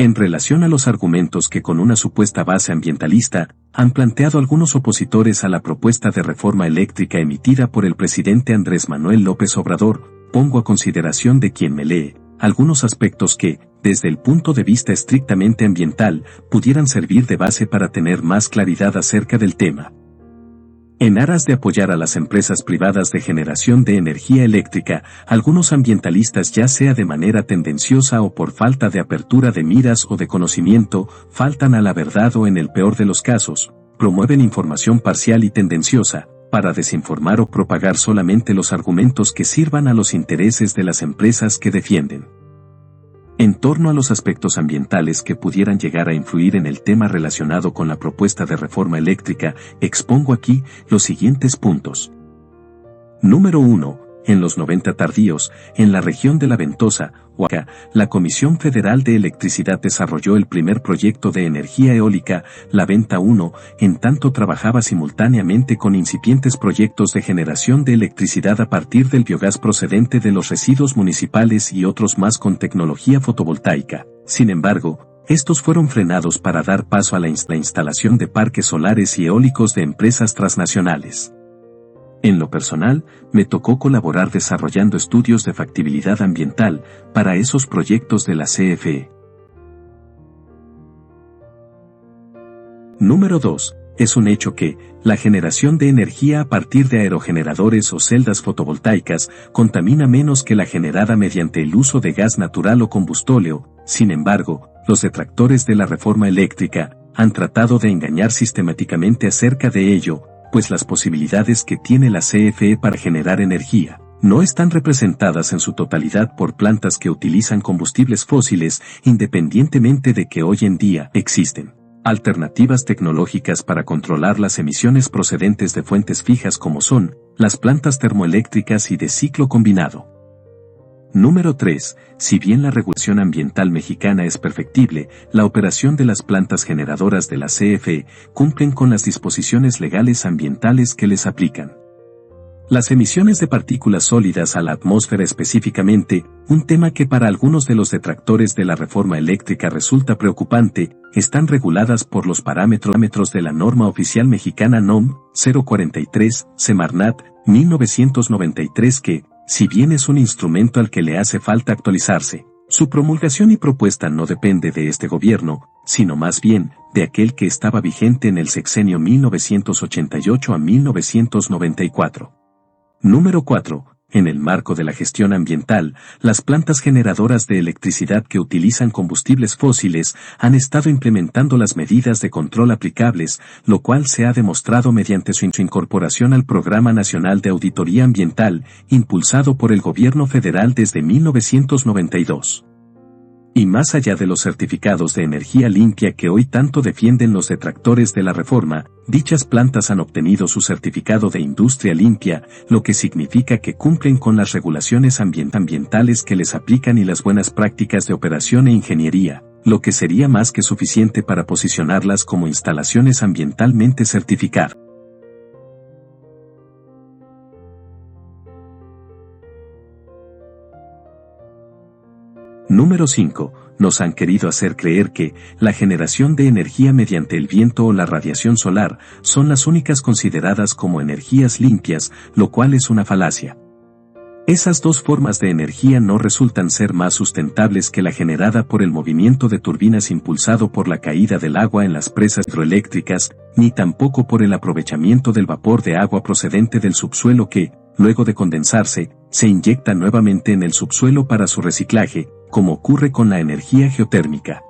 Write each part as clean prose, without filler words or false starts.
En relación a los argumentos que con una supuesta base ambientalista, han planteado algunos opositores a la propuesta de reforma eléctrica emitida por el presidente Andrés Manuel López Obrador, pongo a consideración de quien me lee, algunos aspectos que, desde el punto de vista estrictamente ambiental, pudieran servir de base para tener más claridad acerca del tema. En aras de apoyar a las empresas privadas de generación de energía eléctrica, algunos ambientalistas, ya sea de manera tendenciosa o por falta de apertura de miras o de conocimiento, faltan a la verdad o, en el peor de los casos, promueven información parcial y tendenciosa, para desinformar o propagar solamente los argumentos que sirvan a los intereses de las empresas que defienden. En torno a los aspectos ambientales que pudieran llegar a influir en el tema relacionado con la propuesta de reforma eléctrica, expongo aquí los siguientes puntos. Número 1. En los 90 tardíos, en la región de La Ventosa, Oaxaca, la Comisión Federal de Electricidad desarrolló el primer proyecto de energía eólica, La Venta 1, en tanto trabajaba simultáneamente con incipientes proyectos de generación de electricidad a partir del biogás procedente de los residuos municipales y otros más con tecnología fotovoltaica. Sin embargo, estos fueron frenados para dar paso a la instalación de parques solares y eólicos de empresas transnacionales. En lo personal, me tocó colaborar desarrollando estudios de factibilidad ambiental para esos proyectos de la CFE. Número 2. Es un hecho que, la generación de energía a partir de aerogeneradores o celdas fotovoltaicas contamina menos que la generada mediante el uso de gas natural o combustóleo. Sin embargo, los detractores de la reforma eléctrica han tratado de engañar sistemáticamente acerca de ello, pues las posibilidades que tiene la CFE para generar energía no están representadas en su totalidad por plantas que utilizan combustibles fósiles, independientemente de que hoy en día existen alternativas tecnológicas para controlar las emisiones procedentes de fuentes fijas como son las plantas termoeléctricas y de ciclo combinado. Número 3. Si bien la regulación ambiental mexicana es perfectible, la operación de las plantas generadoras de la CFE cumplen con las disposiciones legales ambientales que les aplican. Las emisiones de partículas sólidas a la atmósfera específicamente, un tema que para algunos de los detractores de la reforma eléctrica resulta preocupante, están reguladas por los parámetros de la norma oficial mexicana NOM 043, Semarnat, 1993 que, si bien es un instrumento al que le hace falta actualizarse, su promulgación y propuesta no depende de este gobierno, sino más bien de aquel que estaba vigente en el sexenio 1988 a 1994. Número 4. En el marco de la gestión ambiental, las plantas generadoras de electricidad que utilizan combustibles fósiles han estado implementando las medidas de control aplicables, lo cual se ha demostrado mediante su incorporación al Programa Nacional de Auditoría Ambiental, impulsado por el Gobierno Federal desde 1992. Y más allá de los certificados de energía limpia que hoy tanto defienden los detractores de la reforma, dichas plantas han obtenido su certificado de industria limpia, lo que significa que cumplen con las regulaciones ambientales que les aplican y las buenas prácticas de operación e ingeniería, lo que sería más que suficiente para posicionarlas como instalaciones ambientalmente certificadas. Número 5. Nos han querido hacer creer que la generación de energía mediante el viento o la radiación solar son las únicas consideradas como energías limpias, lo cual es una falacia. Esas dos formas de energía no resultan ser más sustentables que la generada por el movimiento de turbinas impulsado por la caída del agua en las presas hidroeléctricas, ni tampoco por el aprovechamiento del vapor de agua procedente del subsuelo que, luego de condensarse, se inyecta nuevamente en el subsuelo para su reciclaje, como ocurre con la energía geotérmica.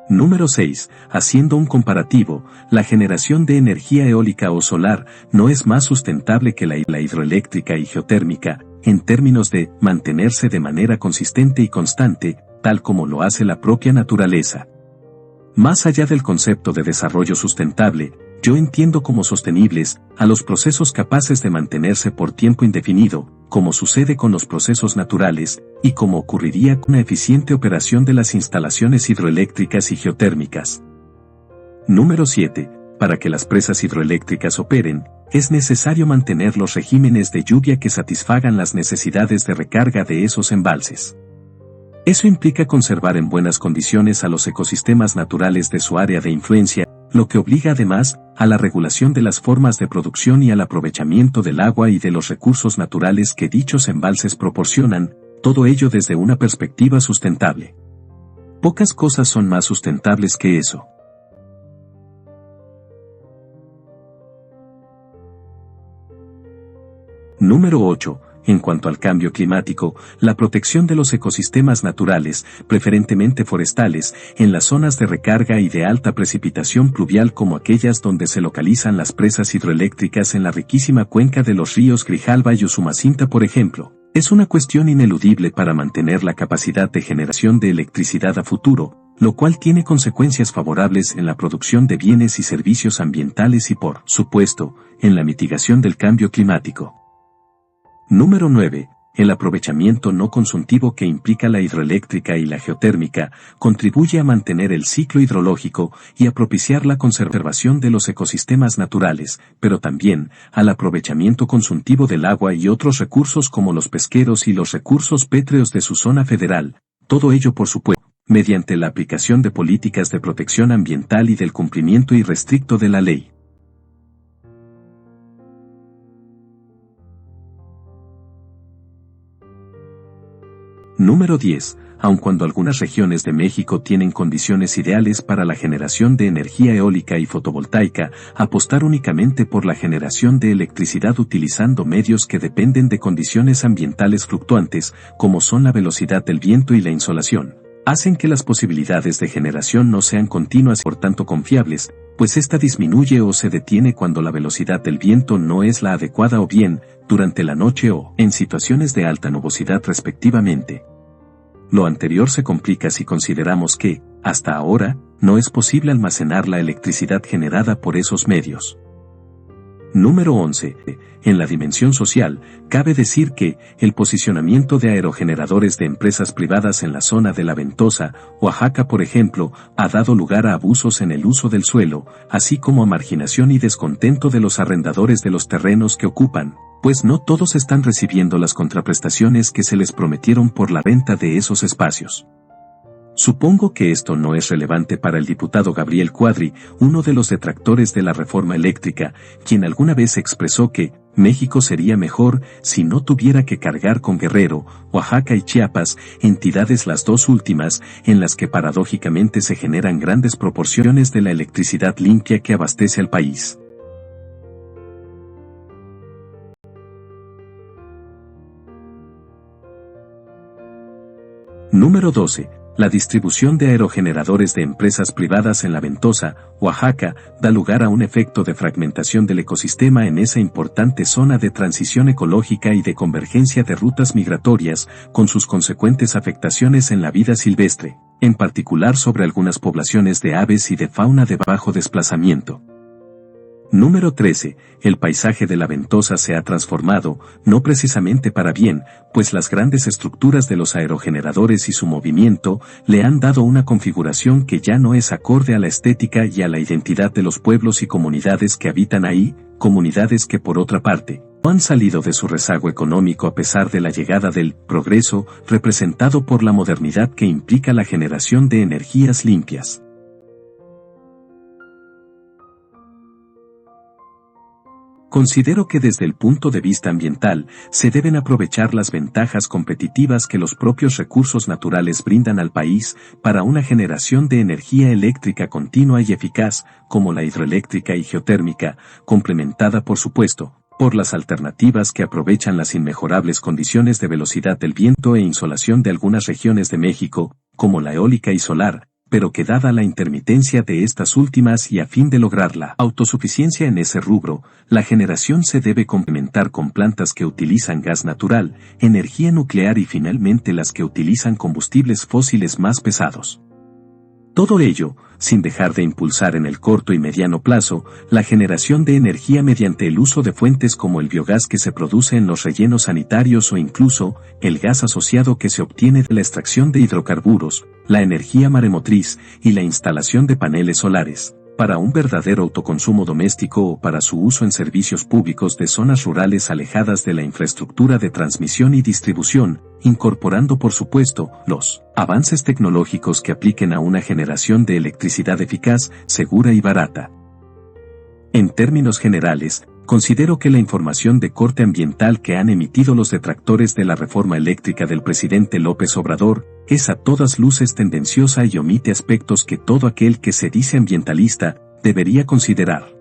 Número 6. Haciendo un comparativo, la generación de energía eólica o solar no es más sustentable que la hidroeléctrica y geotérmica, en términos de mantenerse de manera consistente y constante, tal como lo hace la propia naturaleza. Más allá del concepto de desarrollo sustentable, yo entiendo como sostenibles a los procesos capaces de mantenerse por tiempo indefinido, como sucede con los procesos naturales, y como ocurriría con la eficiente operación de las instalaciones hidroeléctricas y geotérmicas. Número 7. Para que las presas hidroeléctricas operen, es necesario mantener los regímenes de lluvia que satisfagan las necesidades de recarga de esos embalses. Eso implica conservar en buenas condiciones a los ecosistemas naturales de su área de influencia, lo que obliga además a la regulación de las formas de producción y al aprovechamiento del agua y de los recursos naturales que dichos embalses proporcionan, todo ello desde una perspectiva sustentable. Pocas cosas son más sustentables que eso. Número 8. En cuanto al cambio climático, la protección de los ecosistemas naturales, preferentemente forestales, en las zonas de recarga y de alta precipitación pluvial como aquellas donde se localizan las presas hidroeléctricas en la riquísima cuenca de los ríos Grijalba y Usumacinta, por ejemplo, es una cuestión ineludible para mantener la capacidad de generación de electricidad a futuro, lo cual tiene consecuencias favorables en la producción de bienes y servicios ambientales y, por supuesto, en la mitigación del cambio climático. Número 9. El aprovechamiento no consultivo que implica la hidroeléctrica y la geotérmica contribuye a mantener el ciclo hidrológico y a propiciar la conservación de los ecosistemas naturales, pero también al aprovechamiento consultivo del agua y otros recursos como los pesqueros y los recursos pétreos de su zona federal, todo ello por supuesto, mediante la aplicación de políticas de protección ambiental y del cumplimiento irrestricto de la ley. Número 10. Aun cuando algunas regiones de México tienen condiciones ideales para la generación de energía eólica y fotovoltaica, apostar únicamente por la generación de electricidad utilizando medios que dependen de condiciones ambientales fluctuantes, como son la velocidad del viento y la insolación, hacen que las posibilidades de generación no sean continuas y por tanto confiables, pues esta disminuye o se detiene cuando la velocidad del viento no es la adecuada o bien, durante la noche o en situaciones de alta nubosidad respectivamente. Lo anterior se complica si consideramos que, hasta ahora, no es posible almacenar la electricidad generada por esos medios. Número 11. En la dimensión social, cabe decir que el posicionamiento de aerogeneradores de empresas privadas en la zona de La Ventosa, Oaxaca por ejemplo, ha dado lugar a abusos en el uso del suelo, así como a marginación y descontento de los arrendadores de los terrenos que ocupan, pues no todos están recibiendo las contraprestaciones que se les prometieron por la venta de esos espacios. Supongo que esto no es relevante para el diputado Gabriel Cuadri, uno de los detractores de la reforma eléctrica, quien alguna vez expresó que México sería mejor si no tuviera que cargar con Guerrero, Oaxaca y Chiapas, entidades las dos últimas, en las que paradójicamente se generan grandes proporciones de la electricidad limpia que abastece al país. Número 12. La distribución de aerogeneradores de empresas privadas en La Ventosa, Oaxaca, da lugar a un efecto de fragmentación del ecosistema en esa importante zona de transición ecológica y de convergencia de rutas migratorias, con sus consecuentes afectaciones en la vida silvestre, en particular sobre algunas poblaciones de aves y de fauna de bajo desplazamiento. Número 13. El paisaje de La Ventosa se ha transformado, no precisamente para bien, pues las grandes estructuras de los aerogeneradores y su movimiento le han dado una configuración que ya no es acorde a la estética y a la identidad de los pueblos y comunidades que habitan ahí, comunidades que por otra parte, no han salido de su rezago económico a pesar de la llegada del progreso representado por la modernidad que implica la generación de energías limpias. Considero que desde el punto de vista ambiental, se deben aprovechar las ventajas competitivas que los propios recursos naturales brindan al país para una generación de energía eléctrica continua y eficaz, como la hidroeléctrica y geotérmica, complementada por supuesto, por las alternativas que aprovechan las inmejorables condiciones de velocidad del viento e insolación de algunas regiones de México, como la eólica y solar, pero que dada la intermitencia de estas últimas y a fin de lograr la autosuficiencia en ese rubro, la generación se debe complementar con plantas que utilizan gas natural, energía nuclear y finalmente las que utilizan combustibles fósiles más pesados. Todo ello, sin dejar de impulsar en el corto y mediano plazo, la generación de energía mediante el uso de fuentes como el biogás que se produce en los rellenos sanitarios o incluso, el gas asociado que se obtiene de la extracción de hidrocarburos, la energía maremotriz y la instalación de paneles solares, para un verdadero autoconsumo doméstico o para su uso en servicios públicos de zonas rurales alejadas de la infraestructura de transmisión y distribución, incorporando por supuesto los avances tecnológicos que apliquen a una generación de electricidad eficaz, segura y barata. En términos generales, considero que la información de corte ambiental que han emitido los detractores de la reforma eléctrica del presidente López Obrador es a todas luces tendenciosa y omite aspectos que todo aquel que se dice ambientalista debería considerar.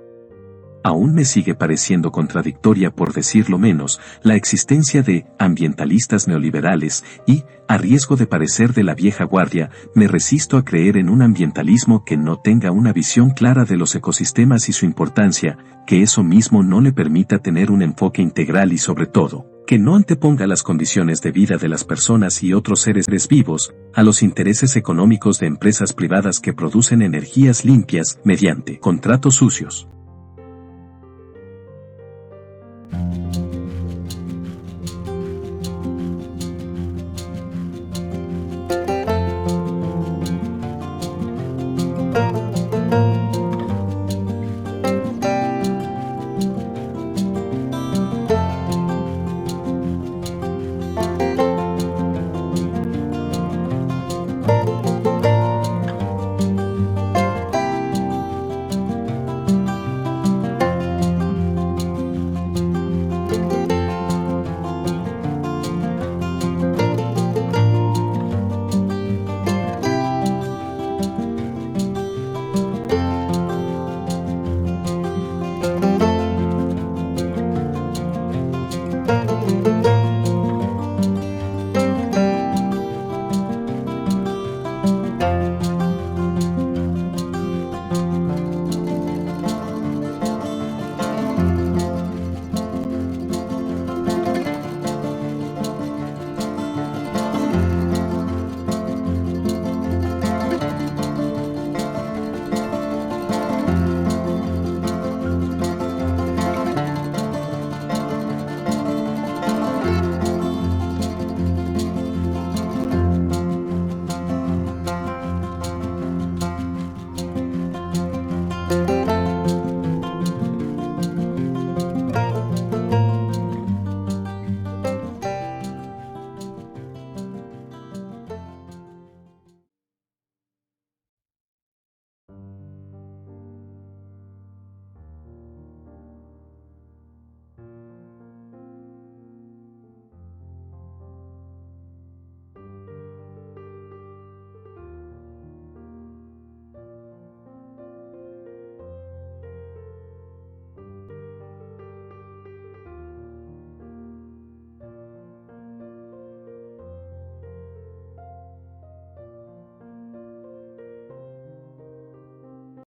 Aún me sigue pareciendo contradictoria, por decirlo menos, la existencia de ambientalistas neoliberales y, a riesgo de parecer de la vieja guardia, me resisto a creer en un ambientalismo que no tenga una visión clara de los ecosistemas y su importancia, que eso mismo no le permita tener un enfoque integral y sobre todo, que no anteponga las condiciones de vida de las personas y otros seres vivos a los intereses económicos de empresas privadas que producen energías limpias mediante contratos sucios.